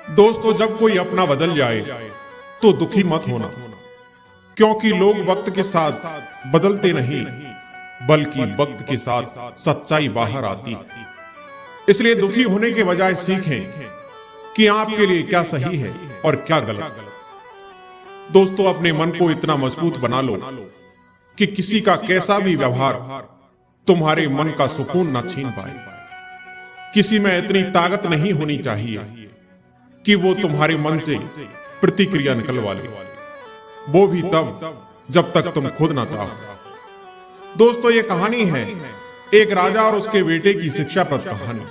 दोस्तों, जब कोई अपना बदल जाए तो दुखी मत होना, क्योंकि लोग वक्त के साथ बदलते नहीं, बल्कि वक्त के साथ सच्चाई बाहर आती है। इसलिए दुखी होने के बजाय सीखें कि आपके लिए क्या सही है और क्या गलत। दोस्तों, अपने मन को इतना मजबूत बना लो कि किसी का कैसा भी व्यवहार तुम्हारे मन का सुकून न छीन पाए। किसी में इतनी ताकत नहीं होनी चाहिए कि वो तुम्हारे मन से प्रतिक्रिया निकलवा ले, वो भी तब जब तक तुम खुद ना चाहो। दोस्तों, ये कहानी है एक राजा और उसके बेटे की शिक्षाप्रद कहानी।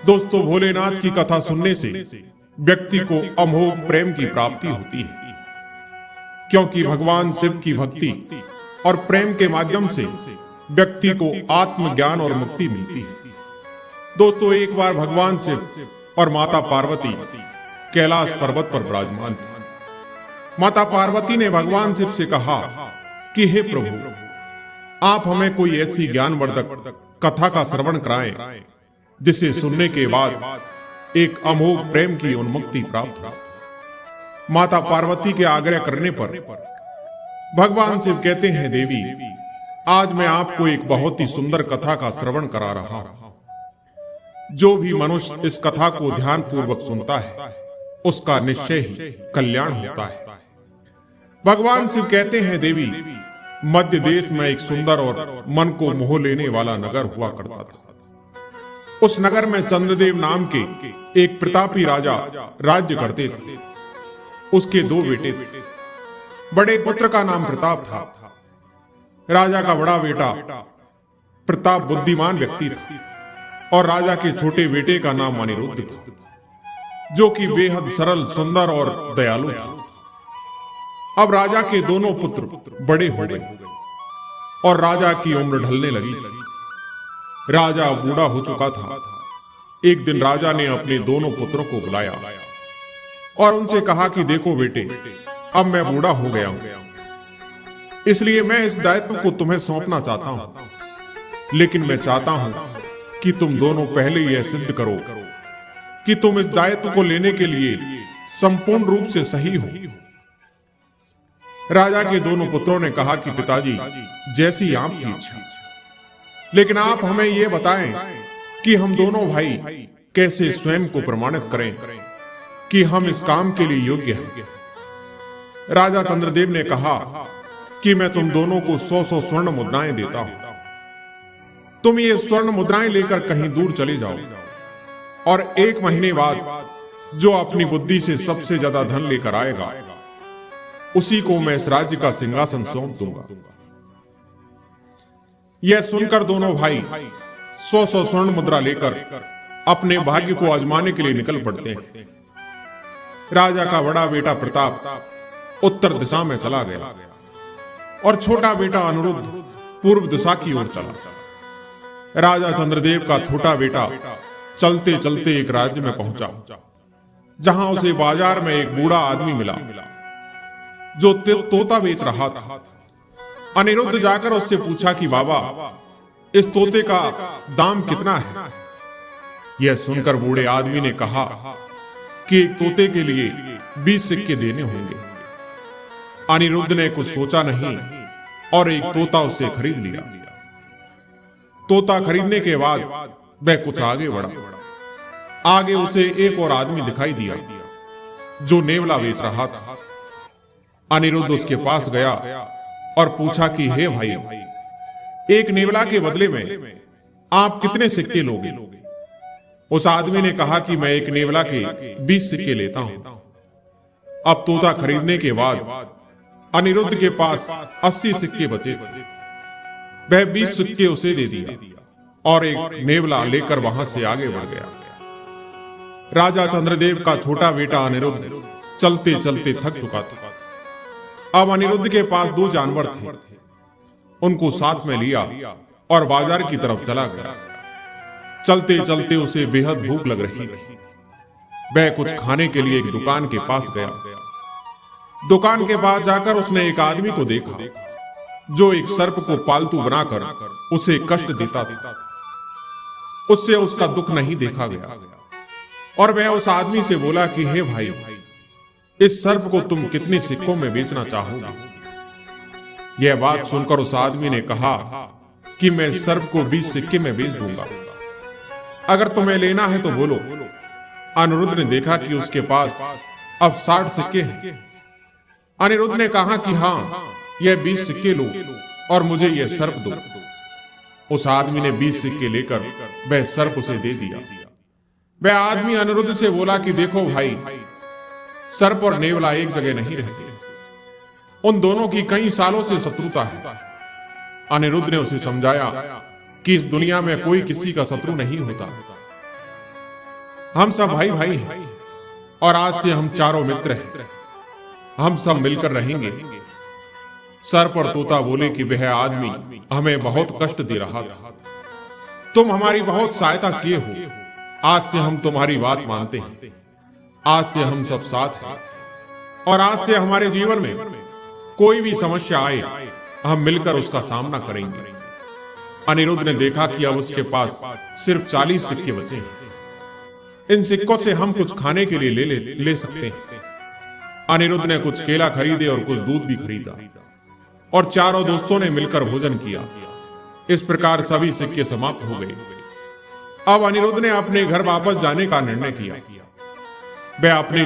दोस्तों, भोलेनाथ की कथा सुनने से व्यक्ति को अमोघ प्रेम की प्राप्ति होती है, क्योंकि भगवान शिव की भक्ति और प्रेम के माध्यम से व्यक्ति को आत्मज्ञान और मुक्ति मिलती है। दोस्तों, एक बार भगवान शिव और माता पार्वती कैलाश पर्वत पर विराजमान थी। माता पार्वती ने भगवान शिव से कहा कि हे प्रभु, आप हमें कोई ऐसी ज्ञानवर्धक कथा का श्रवण कराएं जिसे सुनने के बाद एक अमोघ प्रेम की उन्मुक्ति प्राप्त हो। माता पार्वती के आग्रह करने पर भगवान शिव कहते हैं, देवी, आज मैं आपको एक बहुत ही सुंदर कथा का श्रवण करा रहा हूं। जो भी मनुष्य इस कथा को ध्यान पूर्वक सुनता है उसका निश्चय ही कल्याण होता है। भगवान शिव कहते हैं, देवी, मध्य देश में एक सुंदर और मन को मोह लेने वाला नगर हुआ करता था। उस नगर में चंद्रदेव नाम के एक प्रतापी राजा राज्य करते थे। उसके दो बेटे थे। बड़े पुत्र का नाम प्रताप था। राजा का बड़ा बेटा प्रताप बुद्धिमान व्यक्ति था और राजा के छोटे बेटे का नाम अनिरुद्ध था, जो कि बेहद सरल, सुंदर और दयालु था। अब राजा के दोनों पुत्र बड़े हो गए और राजा की उम्र ढलने लगी थी। राजा बूढ़ा हो चुका था। एक दिन राजा ने अपने दोनों पुत्रों को बुलाया और उनसे कहा कि देखो बेटे, अब मैं बूढ़ा हो गया हूं, इसलिए मैं इस दायित्व को तुम्हें सौंपना चाहता हूं। लेकिन मैं चाहता हूं कि तुम दोनों पहले यह सिद्ध करो कि तुम इस दायित्व को लेने के लिए संपूर्ण रूप से सही हो। राजा के दोनों पुत्रों ने कहा कि पिताजी, जैसी आपकी इच्छा, लेकिन आप हमें यह बताएं कि हम दोनों भाई कैसे स्वयं को प्रमाणित करें कि हम इस काम के लिए योग्य हैं। राजा चंद्रदेव ने कहा कि मैं तुम दोनों को 100 स्वर्ण मुद्राएं देता हूं। तुम ये स्वर्ण मुद्राएं लेकर कहीं दूर चले जाओ और 1 महीने बाद जो अपनी बुद्धि से सबसे ज्यादा धन लेकर आएगा उसी को मैं इस राज्य का सिंहासन सौंप दूंगा। यह सुनकर दोनों भाई 100 स्वर्ण मुद्रा लेकर अपने भाग्य को आजमाने के लिए निकल पड़ते हैं। राजा का बड़ा बेटा प्रताप उत्तर दिशा में चला गया और छोटा बेटा अनिरुद्ध पूर्व दिशा की ओर चला। राजा चंद्रदेव का छोटा बेटा चलते चलते एक राज्य में पहुंचा, जहां उसे बाजार में एक बूढ़ा आदमी मिला जो तोता बेच रहा था। अनिरुद्ध जाकर उससे पूछा कि बाबा, इस तोते का दाम कितना है? यह सुनकर बूढ़े आदमी ने कहा कि एक तोते के लिए 20 सिक्के देने होंगे। अनिरुद्ध ने कुछ सोचा नहीं और एक तोता उससे खरीद लिया। तोता खरीदने के बाद वह कुछ आगे बढ़ा। आगे उसे एक और आदमी दिखाई दिया जो नेवला बेच रहा था। अनिरुद्ध उसके पास गया और पूछा कि हे भाई, एक नेवला के बदले में आप कितने सिक्के लोगे? उस आदमी ने कहा कि मैं एक नेवला के 20 सिक्के लेता हूं। अब तोता खरीदने के बाद अनिरुद्ध के पास 80 सिक्के बचे। वह 20 सिक्के उसे दे दिया और एक नेवला लेकर वहां से आगे बढ़ गया। राजा चंद्रदेव का छोटा बेटा अनिरुद्ध चलते चलते थक चुका था। अब अनिरुद्ध के पास 2 जानवर थे। उनको साथ में लिया और बाजार की तरफ चला गया। चलते चलते उसे बेहद भूख लग रही थी। वह कुछ खाने के लिए एक दुकान के पास गया। दुकान के पास जाकर उसने एक आदमी को देखा जो एक सर्प को पालतू बनाकर उसे कष्ट देता था। उससे उसका दुख नहीं देखा गया। और वह उस आदमी से बोला कि हे भाई, इस सर्प को तुम कितने सिक्कों में बेचना चाहोगे? यह बात सुनकर उस आदमी ने कहा कि मैं इस सर्प को 20 सिक्के में बेच दूंगा। अगर तुम्हें लेना है तो बोलो। अनिरुद्ध ने देखा कि उसके पास अब 60 सिक्के हैं। अनिरुद्ध ने कहा कि हाँ, यह 20 सिक्के लो और मुझे यह सर्प दो। उस आदमी ने 20 सिक्के लेकर वह सर्प उसे दे दिया। वह आदमी अनिरुद्ध से बोला कि देखो भाई, सर्प और नेवला एक जगह नहीं रहते। उन दोनों की कई सालों से शत्रुता है। अनिरुद्ध ने उसे समझाया कि इस दुनिया में कोई किसी का शत्रु नहीं होता। हम सब भाई भाई हैं और आज से हम चारों मित्र हैं। हम सब मिलकर रहेंगे। सर्प और तोता बोले कि वह आदमी हमें बहुत कष्ट दे रहा था। तुम हमारी बहुत सहायता किए हो। आज से हम तुम्हारी बात मानते हैं। आज से हम सब साथ हैं और आज से हमारे जीवन में कोई भी समस्या आए, हम मिलकर उसका सामना करेंगे। अनिरुद्ध ने देखा कि अब उसके पास सिर्फ 40 सिक्के बचे हैं। इन सिक्कों से हम कुछ खाने के लिए ले सकते हैं। अनिरुद्ध ने कुछ केला खरीदे और कुछ दूध भी खरीदा और चारों दोस्तों ने मिलकर भोजन किया। इस प्रकार सभी सिक्के समाप्त हो गए। अब अनिरुद्ध ने अपने घर वापस जाने का निर्णय किया। वह अपने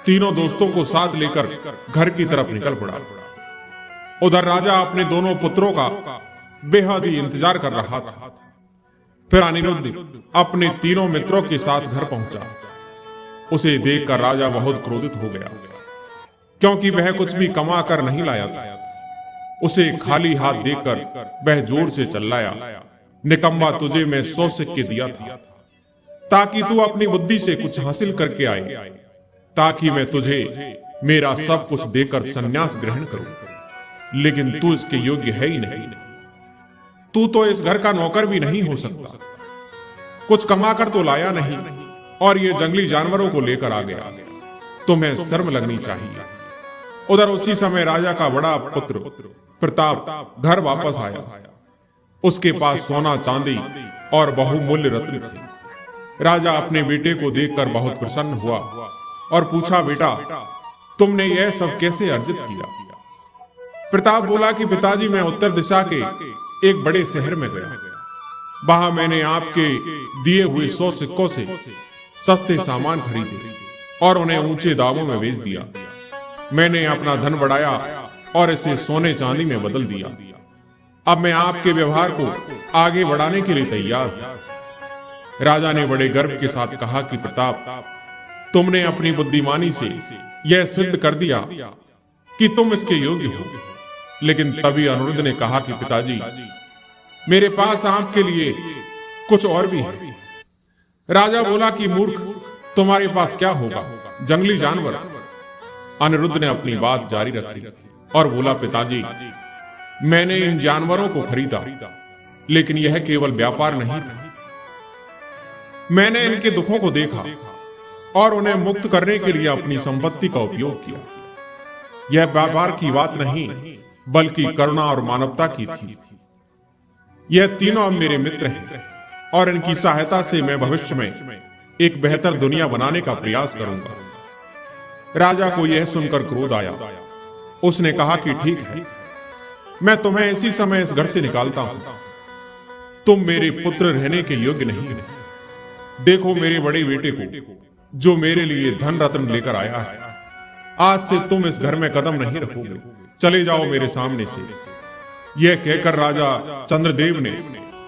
तीनों दोस्तों को साथ लेकर घर की तरफ निकल पड़ा। उधर राजा अपने दोनों पुत्रों का बेहद ही इंतजार कर रहा था। फिर अनिरुद्ध अपने तीनों मित्रों के साथ घर पहुंचा। उसे देखकर राजा बहुत क्रोधित हो गया, क्योंकि वह कुछ भी कमा कर नहीं लाया था। उसे खाली हाथ देखकर वह जोर से चिल्लाया, निकम्मा, तुझे मैं 100 सिक्के दिया था ताकि तू अपनी बुद्धि से कुछ हासिल करके आए, ताकि मैं तुझे मेरा सब कुछ देकर संन्यास ग्रहण करूं। लेकिन तू इसके योग्य है ही नहीं। तू तो इस घर का नौकर भी नहीं हो सकता। कुछ कमाकर तो लाया नहीं और ये जंगली जानवरों को लेकर आ गया। तुम्हें शर्म लगनी चाहिए। उधर उसी समय राजा का बड़ा पुत्र प्रताप घर वापस आया। उसके पास सोना, चांदी और बहुमूल्य रत्न थे। राजा अपने बेटे को देखकर बहुत प्रसन्न हुआ और पूछा, बेटा, तुमने यह सब कैसे अर्जित किया? प्रताप बोला कि पिताजी, मैं उत्तर दिशा के एक बड़े शहर में गया। वहां मैंने आपके दिए हुए 100 सिक्कों से सस्ते सामान खरीदे और उन्हें ऊंचे दामों में बेच दिया। मैंने अपना धन बढ़ाया और इसे सोने चांदी में बदल दिया। अब मैं आपके व्यवहार को आगे बढ़ाने के लिए तैयार हूं। राजा ने बड़े गर्व के साथ कहा कि प्रताप, तुमने अपनी बुद्धिमानी से यह सिद्ध कर दिया कि तुम इसके योग्य हो। लेकिन तभी अनिरुद्ध ने कहा कि पिताजी, मेरे पास आपके लिए कुछ और भी है। राजा बोला कि मूर्ख, तुम्हारे पास क्या होगा? जंगली जानवर। अनिरुद्ध ने अपनी बात जारी रखी और बोला, पिताजी, मैंने इन जानवरों को खरीदा, लेकिन यह केवल व्यापार नहीं था। मैंने इनके दुखों को देखा और उन्हें मुक्त करने के लिए अपनी संपत्ति का उपयोग किया। यह व्यापार की बात नहीं, बल्कि करुणा और मानवता की थी। यह तीनों अब मेरे मित्र हैं और इनकी सहायता से मैं भविष्य में एक बेहतर दुनिया बनाने का प्रयास करूंगा। राजा को यह सुनकर क्रोध आया। उसने कहा कि ठीक है, मैं तुम्हें इसी समय इस घर से निकालता हूं। तुम मेरे पुत्र रहने के योग्य नहीं। देखो मेरे बड़े बेटे को, जो मेरे लिए धन रत्न लेकर आया है। आज से तुम इस घर में कदम नहीं रखोगे। चले जाओ मेरे सामने से। यह कहकर राजा चंद्रदेव ने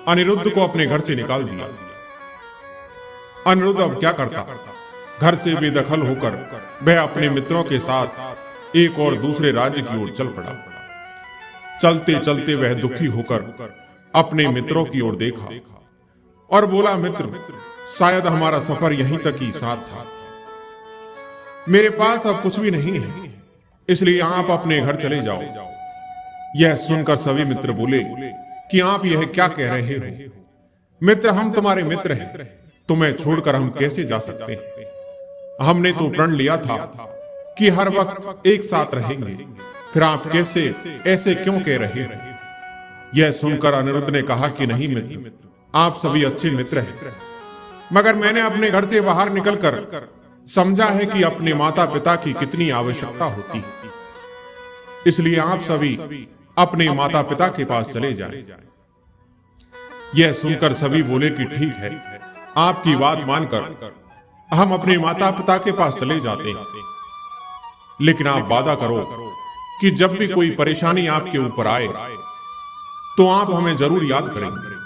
अनिरुद्ध को अपने घर से निकाल दिया। अनिरुद्ध अब क्या करता? घर से बेदखल होकर वह अपने मित्रों के साथ एक और दूसरे राज्य की ओर चल पड़ा। चलते चलते वह दुखी होकर अपने मित्रों की ओर देखा और बोला, मित्र, शायद हमारा सफर यहीं तक ही साथ था। मेरे पास अब कुछ भी नहीं है, इसलिए आप अपने घर चले जाओ। यह सुनकर सभी मित्र बोले कि आप यह क्या कह रहे हो? मित्र, हम तुम्हारे मित्र हैं। तुम्हें छोड़कर हम कैसे जा सकते हैं? हमने तो प्रण लिया था कि हर वक्त एक साथ रहेंगे। फिर आप कैसे ऐसे क्यों कह रहे हो? यह सुनकर अनिरुद्ध ने कहा कि नहीं मित्र, आप सभी अच्छे मित्र हैं। मगर मैंने अपने घर से बाहर निकलकर समझा है कि अपने माता पिता की कितनी आवश्यकता होती है। इसलिए आप सभी अपने माता पिता के पास चले जाएं। यह सुनकर सभी बोले कि ठीक है, आपकी बात मानकर हम अपने माता पिता के पास चले जाते हैं, लेकिन आप वादा करो कि जब भी कोई परेशानी आपके ऊपर आए तो आप हमें जरूर याद करेंगे।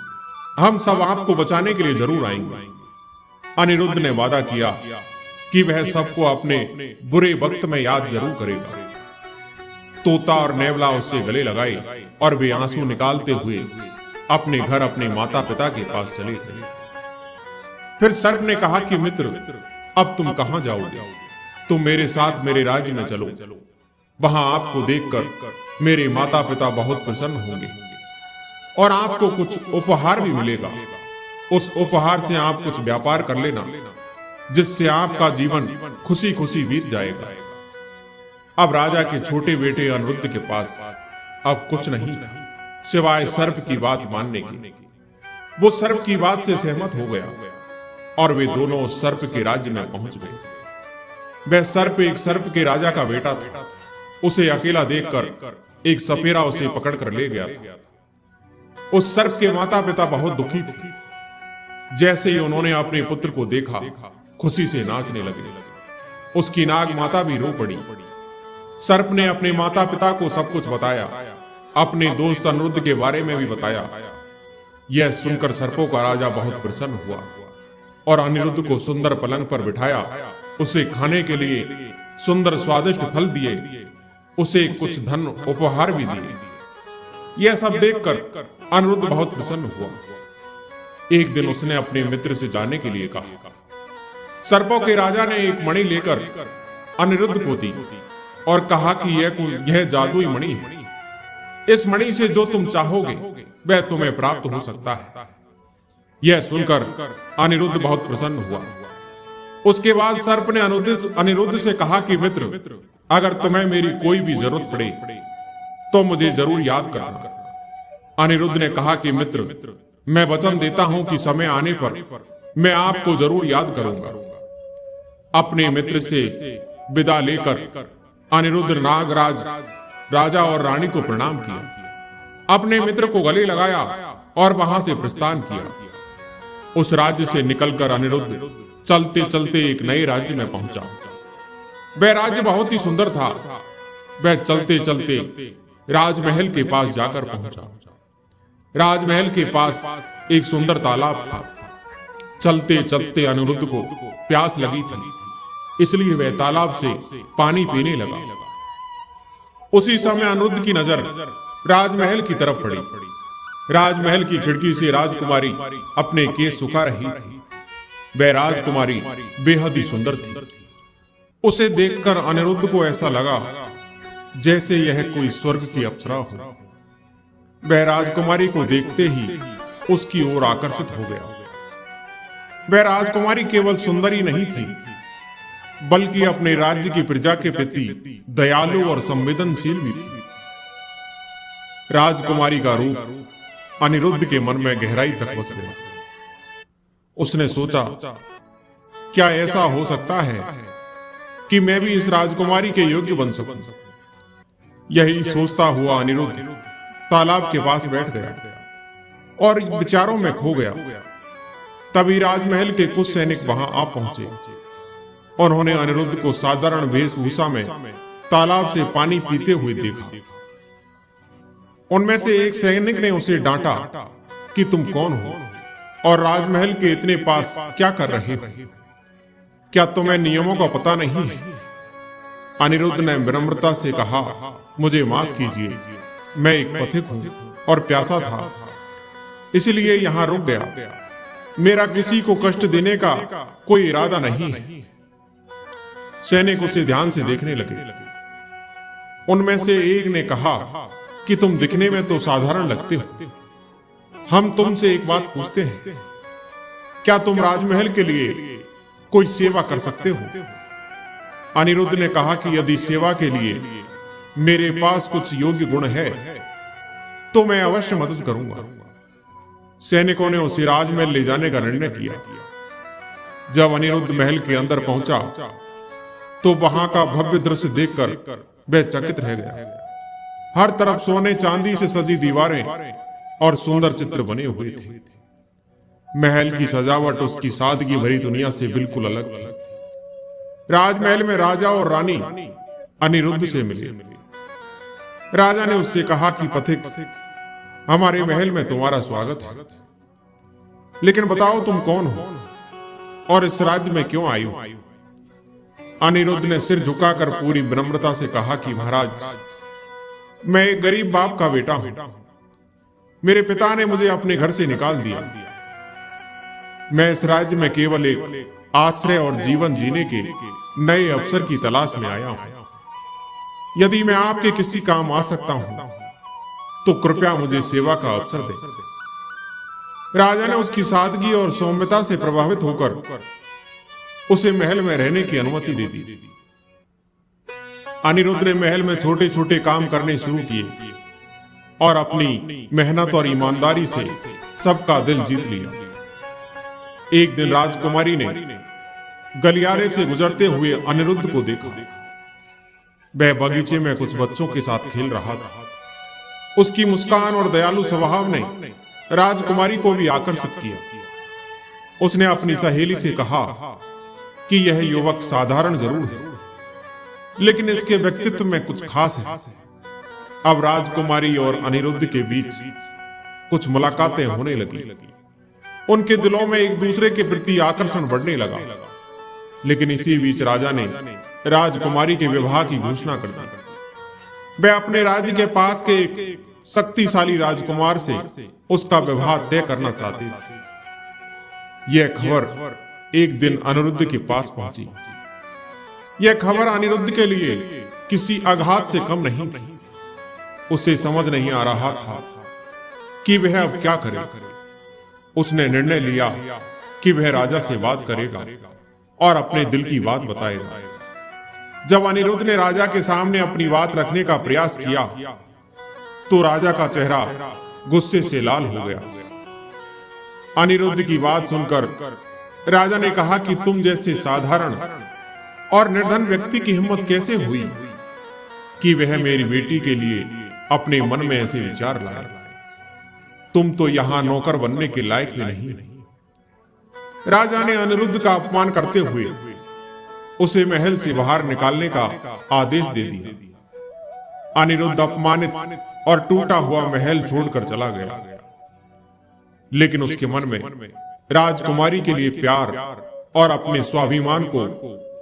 हम सब आपको बचाने के लिए जरूर आएंगे। अनिरुद्ध ने वादा किया कि वह सबको अपने बुरे वक्त में याद जरूर करेगा। तोता और नेवला उससे गले लगाए और वे आंसू निकालते हुए अपने घर अपने माता पिता के पास चले गए। फिर सर्प ने कहा कि मित्र, अब तुम कहां जाओगे? तुम मेरे साथ मेरे राज्य में चलो। वहां आपको देखकर मेरे माता पिता बहुत प्रसन्न होंगे और आपको कुछ उपहार भी मिलेगा। उस उपहार से आप कुछ व्यापार कर लेना, जिससे आपका जीवन खुशी खुशी बीत जाएगा। अब राजा के छोटे बेटे अनिरुद्ध के पास अब कुछ नहीं था सिवाय सर्प की बात मानने की। वो सर्प की बात से सहमत हो गया और वे दोनों उस सर्प के राज्य में पहुंच गए। वह सर्प एक सर्प के राजा का बेटा था। उसे अकेला देखकर एक सपेरा उसे पकड़कर ले गया था। उस सर्प के माता पिता बहुत दुखी थे। जैसे ही उन्होंने अपने पुत्र को देखा, खुशी से नाचने लगे। उसकी नाग माता भी रो पड़ी। सर्प ने अपने माता पिता को सब कुछ बताया, अपने दोस्त अनिरुद्ध के बारे में भी बताया। यह सुनकर सर्पों का राजा बहुत प्रसन्न हुआ और अनिरुद्ध को सुंदर पलंग पर बिठाया। उसे खाने के लिए सुंदर स्वादिष्ट फल दिए, उसे कुछ धन उपहार भी दिए। यह सब देखकर अनिरुद्ध बहुत प्रसन्न हुआ। एक दिन उसने अपने मित्र से जाने के लिए कहा। सर्पों के राजा ने एक मणि लेकर अनिरुद्ध को दी और कहा कि यह जादुई मणि है। इस मणि से जो तुम चाहोगे वह तुम्हें प्राप्त हो सकता है। यह सुनकर अनिरुद्ध बहुत प्रसन्न हुआ। उसके बाद सर्प ने अनिरुद्ध से कहा कि मित्र, अगर तुम्हें मेरी कोई भी जरूरत पड़े तो मुझे जरूर याद करना। अनिरुद्ध ने कहा कि मित्र, मैं वचन देता हूं कि समय आने पर मैं आपको जरूर याद करूंगा। अपने मित्र से विदा लेकर अनिरुद्ध नागराज राजा और रानी को प्रणाम किया, अपने मित्र को गले लगाया और वहां से प्रस्थान किया। उस राज्य से निकलकर अनिरुद्ध चलते चलते एक नए राज्य में पहुंचा। वह राज्य बहुत ही सुंदर था। वह चलते चलते राजमहल के पास जाकर पहुंचा। राजमहल के पास एक सुंदर तालाब था। चलते चलते अनिरुद्ध को प्यास लगी थी, इसलिए वह तालाब से पानी पीने लगा। उसी समय अनिरुद्ध की नजर राजमहल की तरफ पड़ी। राजमहल की खिड़की से राजकुमारी अपने केस सुखा रही थी। वह राजकुमारी बेहद ही सुंदर थी। उसे देखकर अनिरुद्ध को ऐसा लगा जैसे यह कोई स्वर्ग की अप्सरा हो। वह राजकुमारी को देखते ही उसकी ओर आकर्षित हो गया। वह राजकुमारी केवल सुंदरी नहीं थी, बल्कि अपने राज्य की प्रजा के प्रति दयालु और संवेदनशील भी थी। राजकुमारी का रूप अनिरुद्ध के मन में गहराई तक बस गया। उसने सोचा, क्या ऐसा हो सकता है कि मैं भी इस राजकुमारी के योग्य बन सकूं? यही सोचता हुआ अनिरुद्ध तालाब के पास बैठ गया और विचारों में खो गया। तभी राजमहल के कुछ सैनिक वहां आ पहुंचे। उन्होंने अनिरुद्ध को साधारण वेशभूषा में तालाब से पानी पीते हुए देखा। उनमें से एक सैनिक ने उसे डांटा कि तुम कौन हो और राजमहल के इतने पास क्या कर रहे हो? क्या तुम्हें नियमों का पता नहीं है? अनिरुद्ध ने विनम्रता से कहा, मुझे माफ कीजिए, मैं एक पथिक हूं और प्यासा था, इसलिए यहां रुक गया। मेरा किसी को कष्ट देने का कोई इरादा नहीं है। सैनिक उसे ध्यान से देखने लगे। उनमें से एक ने कहा कि तुम दिखने में तो साधारण लगते हो। हम तुमसे एक बात पूछते हैं, क्या तुम राजमहल के लिए कोई सेवा कर सकते हो? अनिरुद्ध ने कहा कि यदि सेवा के लिए मेरे पास कुछ योग्य गुण है तो मैं अवश्य मदद करूंगा। सैनिकों ने उसे राजमहल ले जाने का निर्णय किया। जब अनिरुद्ध महल के अंदर पहुंचा तो वहां का भव्य दृश्य देखकर वह चकित रह गया। हर तरफ सोने चांदी से सजी दीवारें और सुंदर चित्र बने हुए थे। महल की सजावट उसकी सादगी भरी दुनिया से बिल्कुल अलग थी। राजमहल में राजा और रानी अनिरुद्ध से मिले। राजा ने उससे कहा कि पथिक, हमारे महल में तुम्हारा स्वागत है, लेकिन बताओ तुम कौन हो और इस राज्य में क्यों आई हो? अनिरुद्ध ने सिर झुकाकर पूरी विनम्रता से कहा कि महाराज, मैं एक गरीब बाप का बेटा हूं। मेरे पिता ने मुझे अपने घर से निकाल दिया। मैं इस राज्य में केवल एक आश्रय और जीवन जीने के नए अवसर की तलाश में आया हूं। यदि मैं आपके किसी काम आ सकता हूं तो कृपया मुझे सेवा का अवसर दें। राजा ने उसकी सादगी और सौम्यता से प्रभावित होकर उसे महल में रहने की अनुमति दे दी। अनिरुद्ध ने महल में छोटे छोटे काम करने शुरू किए और अपनी मेहनत और ईमानदारी से सबका दिल जीत लिया। एक दिन राजकुमारी ने गलियारे से गुजरते हुए अनिरुद्ध को देखा। वह बगीचे में कुछ बच्चों के साथ खेल रहा था। उसकी मुस्कान और दयालु स्वभाव ने राजकुमारी को भी आकर्षित किया। उसने अपनी सहेली से कहा कि यह युवक साधारण जरूर है, लेकिन इसके व्यक्तित्व में कुछ खास है। अब राजकुमारी और अनिरुद्ध के बीच कुछ मुलाकातें होने लगी। उनके दिलों में एक दूसरे के प्रति आकर्षण बढ़ने लगा। लेकिन इसी बीच राजा ने राजकुमारी के विवाह की घोषणा कर दी। वह अपने राज्य के पास के एक शक्तिशाली राजकुमार से उसका विवाह तय करना चाहते थे। यह खबर एक दिन अनिरुद्ध के पास पहुंची। यह खबर अनिरुद्ध के लिए किसी आघात से कम नहीं थी। उसे समझ नहीं आ रहा था कि वह अब क्या करे। उसने निर्णय लिया कि वह राजा से बात करेगा और अपने दिल की बात बताएगा। जब अनिरुद्ध ने राजा के सामने अपनी बात रखने का प्रयास किया तो राजा का चेहरा गुस्से से लाल हो गया। अनिरुद्ध की बात सुनकर राजा ने कहा कि तुम जैसे साधारण और निर्धन व्यक्ति की हिम्मत कैसे हुई कि वह मेरी बेटी के लिए अपने मन में ऐसे विचार लाए? तुम तो यहां नौकर बनने के लायक भी नहीं। राजा ने अनिरुद्ध का अपमान करते हुए उसे महल से बाहर निकालने का आदेश दे दिया। अनिरुद्ध अपमानित और टूटा हुआ महल छोड़कर चला गया। लेकिन उसके मन में राजकुमारी के लिए प्यार और अपने स्वाभिमान को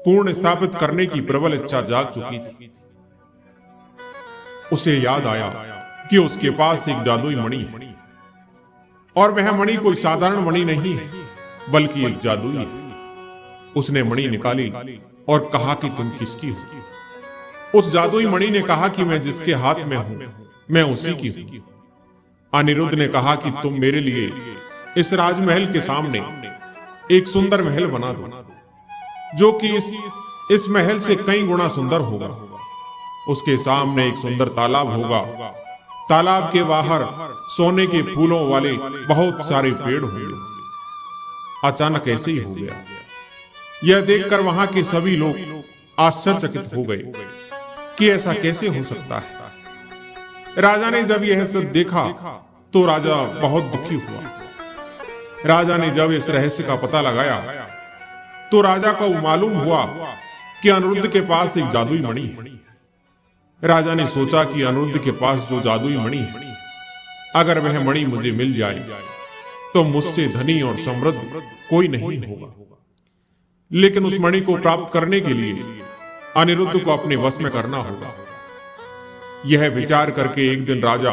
पूर्ण स्थापित करने की प्रबल इच्छा जाग चुकी थी। उसे याद आया कि उसके पास एक जादुई मणि है और वह मणि कोई साधारण मणि नहीं है, बल्कि एक जादुई है। उसने मणि निकाली और कहा कि तुम किसकी हो? उस जादुई मणि ने कहा कि मैं जिसके हाथ में हूं मैं उसी की हूं। अनिरुद्ध ने कहा कि तुम मेरे लिए इस राजमहल के सामने एक सुंदर महल बना दो, जो कि इस महल से कई गुना सुंदर होगा। उसके सामने एक सुंदर तालाब होगा। तालाब के बाहर सोने के फूलों वाले बहुत सारे पेड़ होंगे। अचानक ऐसे ही हो गया। यह देखकर वहां के सभी लोग आश्चर्यचकित हो गए कि ऐसा कैसे हो सकता है। राजा ने जब यह सब देखा तो राजा बहुत दुखी हुआ। राजा ने जब इस रहस्य का पता लगाया तो राजा को मालूम हुआ कि अनिरुद्ध के पास एक जादुई मणि है। राजा ने सोचा कि अनिरुद्ध के पास जो जादुई मणि है, अगर वह मणि मुझे मिल जाए तो मुझसे धनी और समृद्ध कोई नहीं होगा। लेकिन उस मणि को प्राप्त करने के लिए अनिरुद्ध को अपने वश में करना होगा। यह विचार करके एक दिन राजा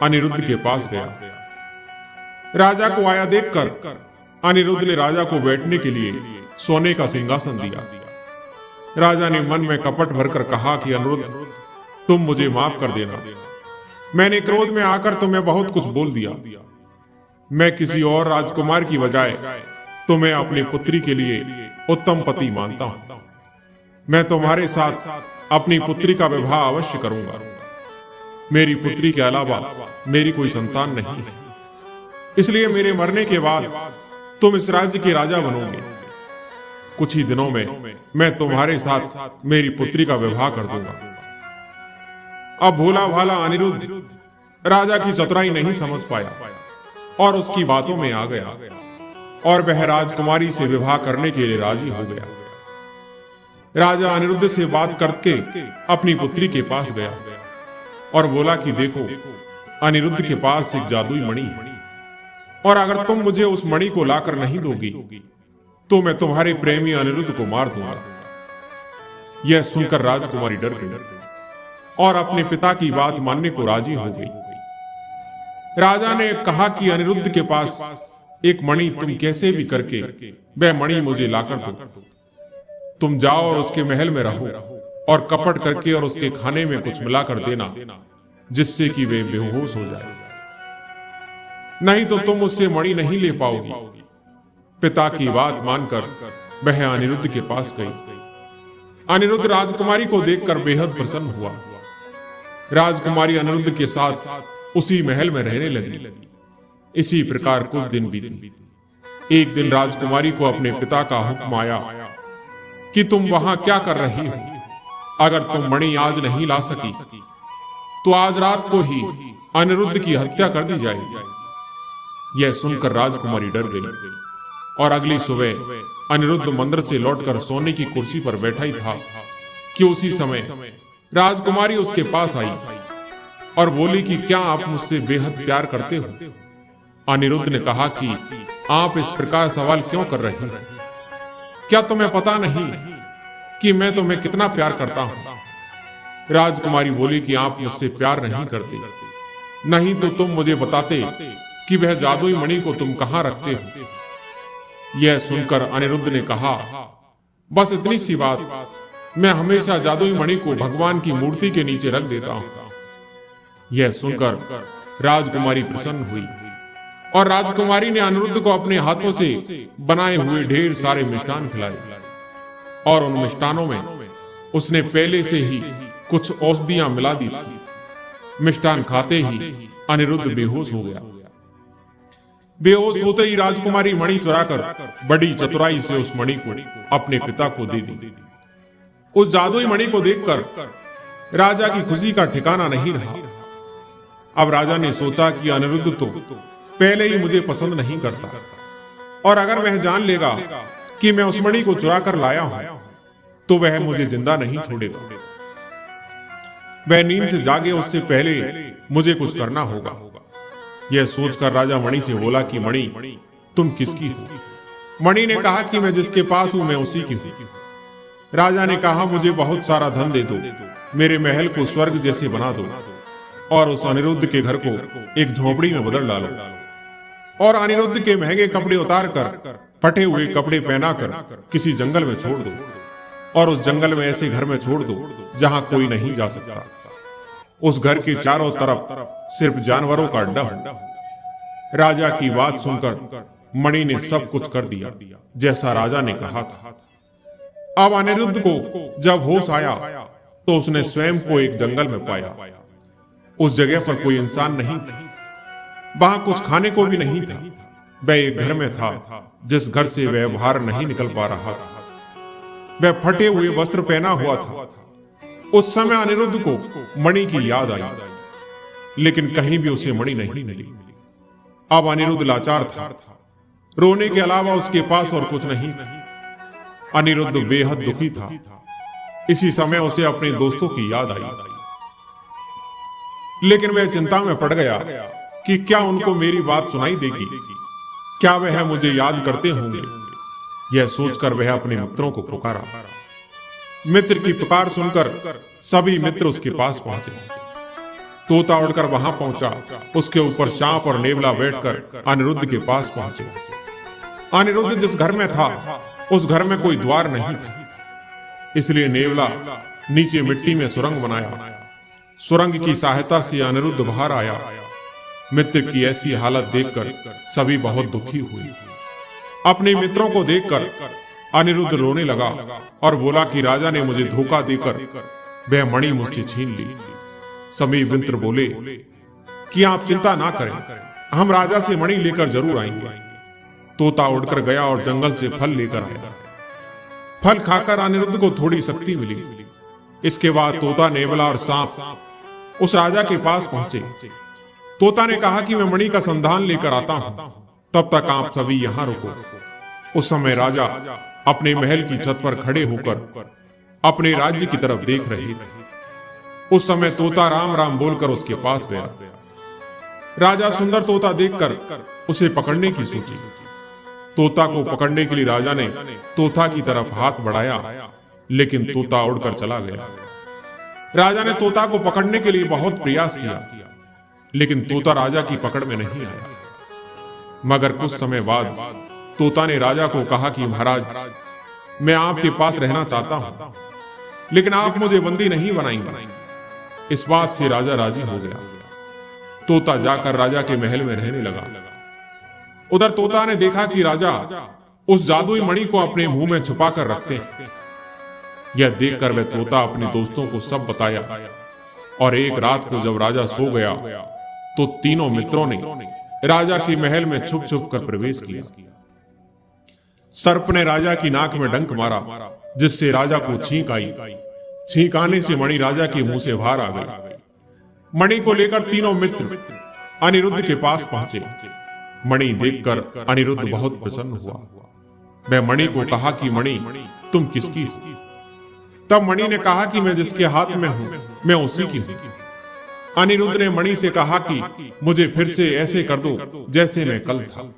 अनिरुद्ध के पास गया। राजा को आया देखकर अनिरुद्ध ने राजा को बैठने के लिए सोने का सिंहासन दिया। राजा ने मन में कपट भरकर कहा कि अनिरुद्ध, तुम मुझे माफ कर देना। मैंने क्रोध में आकर तुम्हें बहुत कुछ बोल दिया। मैं किसी और राजकुमार की बजाय तुम्हें अपनी पुत्री के लिए उत्तम पति मानता हूं। मैं तुम्हारे साथ अपनी पुत्री का विवाह अवश्य करूंगा। मेरी पुत्री के अलावा मेरी कोई संतान नहीं है, इसलिए मेरे मरने के बाद तुम इस राज्य के राजा बनोगे। कुछ ही दिनों में मैं तुम्हारे साथ मेरी पुत्री का विवाह कर दूंगा। अब भोला भाला अनिरुद्ध राजा की चतुराई नहीं समझ पाया और उसकी बातों में आ गया और वह राजकुमारी से विवाह करने के लिए राजी हो गया। राजा अनिरुद्ध से बात करके अपनी पुत्री के पास गया और बोला कि देखो, अनिरुद्ध के पास एक जादुई मणि है और अगर तुम मुझे उस मणि को लाकर नहीं दोगी तो मैं तुम्हारे प्रेमी अनिरुद्ध को मार दूंगा। यह सुनकर राजकुमारी डर गई और अपने पिता की बात मानने को राजी हो गई। राजा ने कहा कि अनिरुद्ध के पास एक मणि तुम कैसे भी करके वह मणि मुझे लाकर दो। तुम जाओ और उसके महल में रहो और कपट करके और उसके खाने में कुछ मिलाकर देना जिससे कि वे बेहोश हो जाए, नहीं तो तुम उससे मणि नहीं ले पाओगी। पिता की बात मानकर वह अनिरुद्ध के पास गई। अनिरुद्ध राजकुमारी को देखकर बेहद प्रसन्न हुआ। राजकुमारी अनिरुद्ध के साथ उसी महल में रहने लगी। इसी प्रकार कुछ दिन बीते। एक दिन राजकुमारी को अपने पिता का हुक्म आया कि तुम वहां क्या कर रही हो? अगर तुम मणि आज नहीं ला सकी तो आज रात को ही अनिरुद्ध की हत्या कर दी जाएगी। यह सुनकर राजकुमारी डर गई और अगली सुबह अनिरुद्ध मंदिर से लौटकर सोने की कुर्सी पर बैठा ही था कि उसी समय राजकुमारी उसके पास आई और बोली कि क्या आप मुझसे बेहद प्यार करते हो? अनिरुद्ध ने कहा कि आप इस प्रकार सवाल क्यों कर रहे हैं? क्या तुम्हें पता नहीं कि मैं तुम्हें कितना प्यार करता हूं? राजकुमारी बोली कि आप मुझसे प्यार नहीं करते, नहीं तो तुम मुझे बताते कि वह जादुई मणि को तुम कहां रखते हो। यह सुनकर अनिरुद्ध ने कहा, बस इतनी सी बात, मैं हमेशा जादुई मणि को भगवान की मूर्ति के नीचे रख देता हूं। यह सुनकर राजकुमारी प्रसन्न हुई और राजकुमारी ने अनिरुद्ध को अपने हाथों से बनाए हुए ढेर सारे मिष्ठान खिलाए और उन मिष्ठानों में उसने पहले से ही कुछ औषधियां मिला दी थी। मिष्ठान खाते ही अनिरुद्ध बेहोश हो गया। बेहोश होते ही राजकुमारी मणि चुराकर बड़ी चतुराई से उस मणि को अपने पिता को दे दी। उस जादुई मणि को देखकर राजा की खुशी का ठिकाना नहीं रहा। अब राजा ने सोचा कि अनिरुद्ध तो पहले ही मुझे पसंद नहीं करता और अगर वह जान लेगा कि मैं उस मणि को चुरा कर लाया हूं तो वह मुझे जिंदा नहीं छोड़ेगा। वह नींद से जागे उससे पहले मुझे कुछ करना होगा। यह सोचकर राजा मणि से बोला कि मणि, तुम किसकी हो? मणि ने कहा कि मैं जिसके पास हूं मैं उसी की हूं। राजा ने कहा, मुझे बहुत सारा धन दे दो, मेरे महल को स्वर्ग जैसे बना दो और उस अनिरुद्ध के घर को एक झोपड़ी में बदल डालो और अनिरुद्ध के महंगे कपड़े उतार कर फटे हुए कपड़े पहनाकर किसी जंगल में छोड़ दो और उस जंगल में ऐसे घर में छोड़ दो जहां कोई नहीं जा सकता। उस घर के चारों तरफ सिर्फ जानवरों का अड्डा हो। राजा की बात सुनकर मणि ने सब कुछ कर दिया जैसा राजा ने कहा था। अब अनिरुद्ध को जब होश आया तो उसने स्वयं को एक जंगल में पाया। उस जगह पर कोई इंसान नहीं था, वहां कुछ खाने को भी नहीं था। वह एक घर में था जिस घर से वह बाहर नहीं निकल पा रहा था। वह फटे हुए वस्त्र पहना हुआ था। उस समय अनिरुद्ध को मणि की याद आई, लेकिन कहीं भी उसे मणि नहीं मिली। अब अनिरुद्ध लाचार था, रोने के अलावा उसके पास और कुछ नहीं था। अनिरुद्ध बेहद दुखी था। इसी समय उसे अपने दोस्तों की याद आई, लेकिन वह चिंता में पड़ गया कि क्या उनको मेरी बात सुनाई देगी, क्या वह मुझे याद करते होंगे। यह सोचकर वह अपने मित्रों को पुकारा। मित्र की पुकार सुनकर सभी मित्र उसके पास पहुंचे। तोता उड़कर वहां पहुंचा, उसके ऊपर सांप और नेवला बैठकर अनिरुद्ध के पास पहुंचे। अनिरुद्ध जिस घर में था उस घर में कोई द्वार नहीं था, इसलिए नेवला नीचे मिट्टी में सुरंग बनाया। सुरंग की सहायता से अनिरुद्ध बाहर आया। मित्र की ऐसी हालत देखकर सभी बहुत दुखी हुए। अपने मित्रों को देखकर अनिरुद्ध रोने लगा और बोला कि राजा ने मुझे धोखा देकर वह मणि मुझसे छीन ली। सभी मित्र बोले कि आप चिंता ना करें, हम राजा से मणि लेकर जरूर आएंगे। तोता उड़कर गया और जंगल से फल लेकर आया। फल खाकर अनिरुद्ध को थोड़ी शक्ति मिली। इसके बाद तोता, नेवला और सांप उस राजा के पास पहुंचे। तोता ने कहा कि मैं मणि का संधान लेकर आता हूं, तब तक आप सभी यहां रुको। उस समय राजा अपने महल की छत पर खड़े होकर अपने राज्य की तरफ देख रहे थे। उस समय तोता राम राम बोलकर उसके पास गया। राजा सुंदर तोता देखकर उसे पकड़ने की सोची। तोता को पकड़ने के लिए राजा ने तोता की तरफ हाथ बढ़ाया, लेकिन तोता उड़कर चला गया। राजा ने तोता को पकड़ने के लिए बहुत प्रयास किया, लेकिन तोता राजा की पकड़ में नहीं आया। मगर कुछ समय बाद तोता ने राजा को कहा कि महाराज, मैं आपके पास रहना चाहता हूं, लेकिन आप मुझे बंदी नहीं बनाएंगे। इस बात से राजा राजी हो गया। तोता जाकर राजा के महल में रहने लगा। उधर तोता ने देखा कि राजा उस जादुई मणि को अपने मुंह में छुपा कर रखते हैं। यह देखकर वह तोता अपने दोस्तों को सब बताया, और एक रात को जब राजा सो गया तो तीनों मित्रों ने राजा के महल में छुप छुप कर प्रवेश किया। सर्प ने राजा की नाक में डंक मारा, जिससे राजा को छींक आई। छींक आने से मणि राजा के मुंह से बाहर आ गई। मणि को लेकर तीनों मित्र अनिरुद्ध के पास पहुंचे। मणि देखकर अनिरुद्ध बहुत प्रसन्न हुआ। वह मणि को कहा कि मणि, तुम किसकी हो? तब मणि ने कहा कि मैं जिसके हाथ में हूं, मैं उसी की हूं। अनिरुद्ध ने मणि से कहा कि मुझे फिर से ऐसे कर दो जैसे मैं कल था।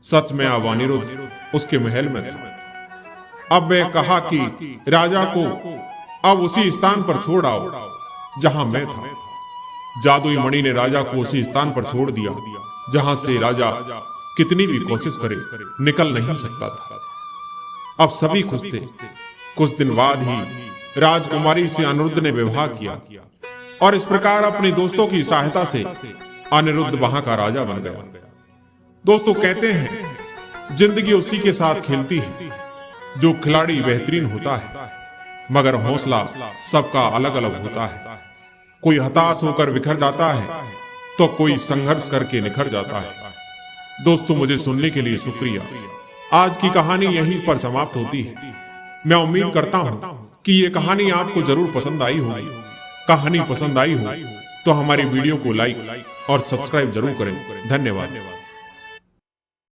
सच में अब अनिरुद्ध उसके महल में था। अब वह कहा कि राजा को अब उसी स्थान पर छोड़ आओ जहां मैं था। जादुई मणि ने राजा को उसी स्थान पर छोड़ दिया जहां से राजा कितनी भी कोशिश करे निकल नहीं सकता था। अब सभी खुश थे। कुछ दिन बाद ही राजकुमारी से अनिरुद्ध ने विवाह किया, और इस प्रकार अपने दोस्तों की सहायता से अनिरुद्ध वहां का राजा बन गया। दोस्तों, कहते हैं जिंदगी उसी के साथ खेलती है जो खिलाड़ी बेहतरीन होता है, मगर हौसला सबका अलग अलग होता है। कोई हताश होकर बिखर जाता है तो कोई संघर्ष करके निखर जाता है। दोस्तों, मुझे सुनने के लिए शुक्रिया। आज की कहानी यहीं पर समाप्त होती है। मैं उम्मीद करता हूं कि ये कहानी आपको जरूर पसंद आई होगी। कहानी पसंद आई हो तो हमारी वीडियो को लाइक और सब्सक्राइब जरूर करें। धन्यवाद।